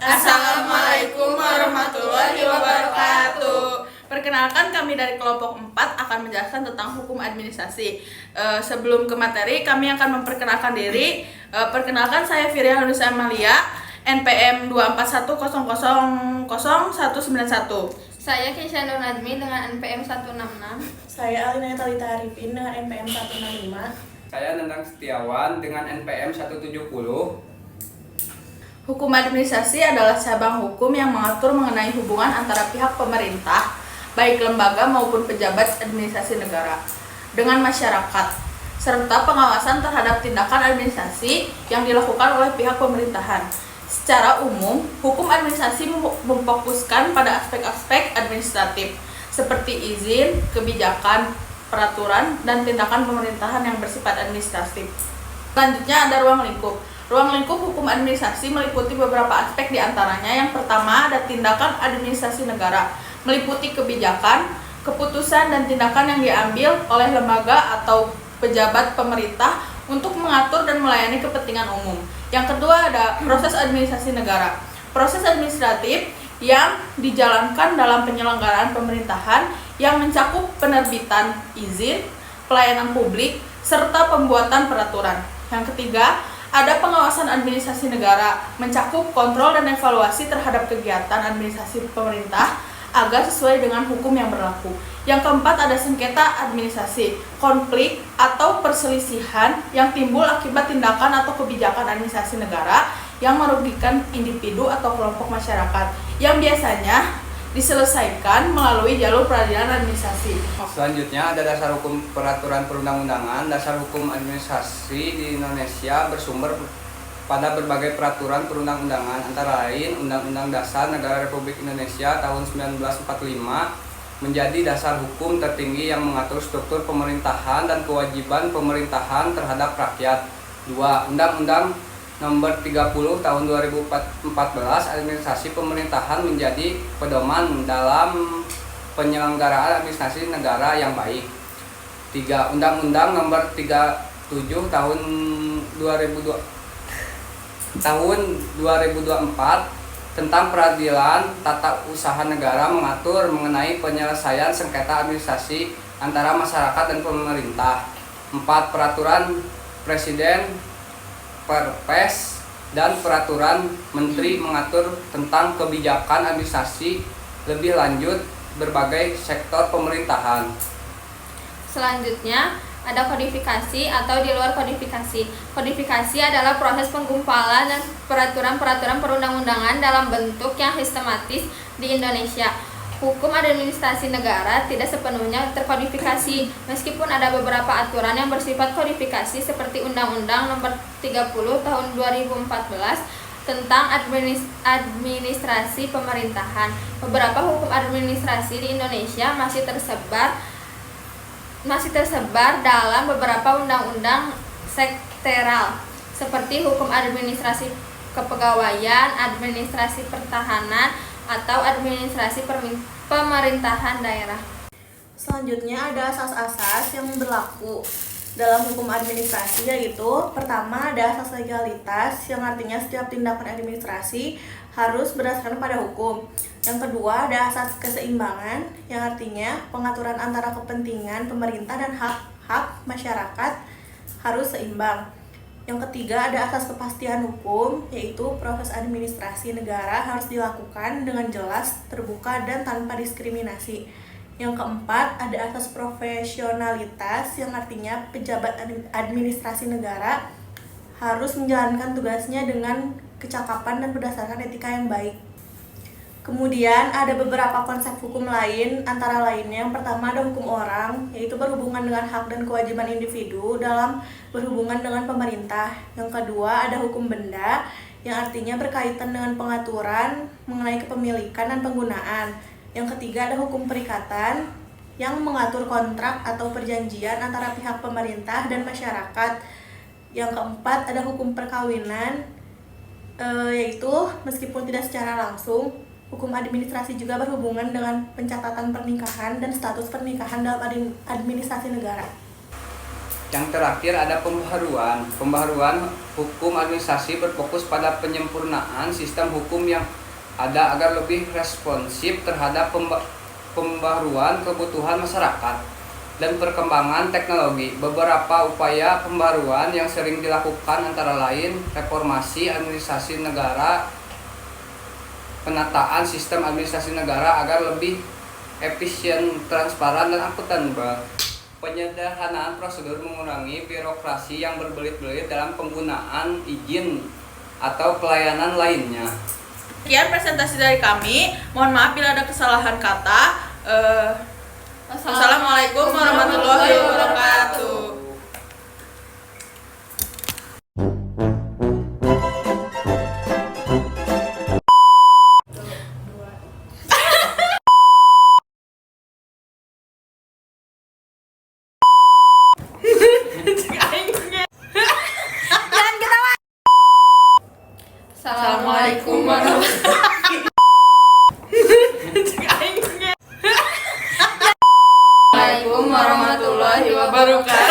Assalamualaikum warahmatullahi wabarakatuh. Perkenalkan, kami dari kelompok 4 akan menjelaskan tentang hukum administrasi. Sebelum ke materi, kami akan memperkenalkan diri. Perkenalkan, saya Firia Hanusa Amalia, NPM 241000191. Saya Keisha Nur Nadmi dengan NPM 166. Saya Alina Talita Arifin dengan NPM 165. Saya Nendang Setiawan dengan NPM 170. Hukum administrasi adalah cabang hukum yang mengatur mengenai hubungan antara pihak pemerintah, baik lembaga maupun pejabat administrasi negara, dengan masyarakat, serta pengawasan terhadap tindakan administrasi yang dilakukan oleh pihak pemerintahan. Secara umum, hukum administrasi memfokuskan pada aspek-aspek administratif, seperti izin, kebijakan, peraturan, dan tindakan pemerintahan yang bersifat administratif. Selanjutnya ada ruang lingkup. Ruang lingkup hukum administrasi meliputi beberapa aspek, diantaranya yang pertama ada tindakan administrasi negara, meliputi kebijakan, keputusan, dan tindakan yang diambil oleh lembaga atau pejabat pemerintah untuk mengatur dan melayani kepentingan umum. Yang kedua ada proses administrasi negara. Proses administratif yang dijalankan dalam penyelenggaraan pemerintahan yang mencakup penerbitan izin, pelayanan publik, serta pembuatan peraturan. Yang ketiga, ada pengawasan administrasi negara, mencakup kontrol dan evaluasi terhadap kegiatan administrasi pemerintah agar sesuai dengan hukum yang berlaku. Yang keempat ada sengketa administrasi, konflik atau perselisihan yang timbul akibat tindakan atau kebijakan administrasi negara yang merugikan individu atau kelompok masyarakat, yang biasanya diselesaikan melalui jalur peradilan administrasi. Selanjutnya ada dasar hukum peraturan perundang-undangan. Dasar hukum administrasi di Indonesia bersumber pada berbagai peraturan perundang-undangan, antara lain Undang-Undang Dasar Negara Republik Indonesia tahun 1945 menjadi dasar hukum tertinggi yang mengatur struktur pemerintahan dan kewajiban pemerintahan terhadap rakyat. 2. Undang-Undang Nomor 30 Tahun 2014 administrasi pemerintahan menjadi pedoman dalam penyelenggaraan administrasi negara yang baik. 3. Undang-Undang Nomor 37 Tahun 2024 tentang peradilan tata usaha negara mengatur mengenai penyelesaian sengketa administrasi antara masyarakat dan pemerintah. 4. Peraturan Presiden, Perpres, dan peraturan menteri mengatur tentang kebijakan administrasi lebih lanjut berbagai sektor pemerintahan. Selanjutnya ada kodifikasi atau di luar kodifikasi. Kodifikasi adalah proses penggumpalan dan peraturan-peraturan perundang-undangan dalam bentuk yang sistematis di Indonesia. Hukum administrasi negara tidak sepenuhnya terkodifikasi, meskipun ada beberapa aturan yang bersifat kodifikasi seperti Undang-Undang Nomor 30 Tahun 2014 tentang administrasi pemerintahan. Beberapa hukum administrasi di Indonesia masih tersebar dalam beberapa undang-undang sektoral seperti hukum administrasi kepegawaian, administrasi pertahanan, atau administrasi pemerintahan daerah. Selanjutnya ada asas-asas yang berlaku dalam hukum administrasi, yaitu pertama ada asas legalitas yang artinya setiap tindakan administrasi harus berdasarkan pada hukum. Yang kedua ada asas keseimbangan yang artinya pengaturan antara kepentingan pemerintah dan hak-hak masyarakat harus seimbang. Yang ketiga ada asas kepastian hukum, yaitu proses administrasi negara harus dilakukan dengan jelas, terbuka, dan tanpa diskriminasi. Yang keempat ada asas profesionalitas yang artinya pejabat administrasi negara harus menjalankan tugasnya dengan kecakapan dan berdasarkan etika yang baik. Kemudian ada beberapa konsep hukum lain, antara lainnya yang pertama ada hukum orang, yaitu berhubungan dengan hak dan kewajiban individu dalam berhubungan dengan pemerintah. Yang kedua ada hukum benda, yang artinya berkaitan dengan pengaturan mengenai kepemilikan dan penggunaan. Yang ketiga ada hukum perikatan, yang mengatur kontrak atau perjanjian antara pihak pemerintah dan masyarakat. Yang keempat ada hukum perkawinan, yaitu meskipun tidak secara langsung, hukum administrasi juga berhubungan dengan pencatatan pernikahan dan status pernikahan dalam administrasi negara. Yang terakhir ada pembaharuan. Pembaharuan hukum administrasi berfokus pada penyempurnaan sistem hukum yang ada agar lebih responsif terhadap pembaharuan kebutuhan masyarakat dan perkembangan teknologi. Beberapa upaya pembaharuan yang sering dilakukan antara lain reformasi administrasi negara, penataan sistem administrasi negara agar lebih efisien, transparan, dan akuntabel. Penyederhanaan prosedur mengurangi birokrasi yang berbelit-belit dalam penggunaan izin atau pelayanan lainnya. Sekian presentasi dari kami. Mohon maaf bila ada kesalahan kata. Wassalamualaikum warahmatullahi wabarakatuh. Assalamualaikum warahmatullahi wabarakatuh.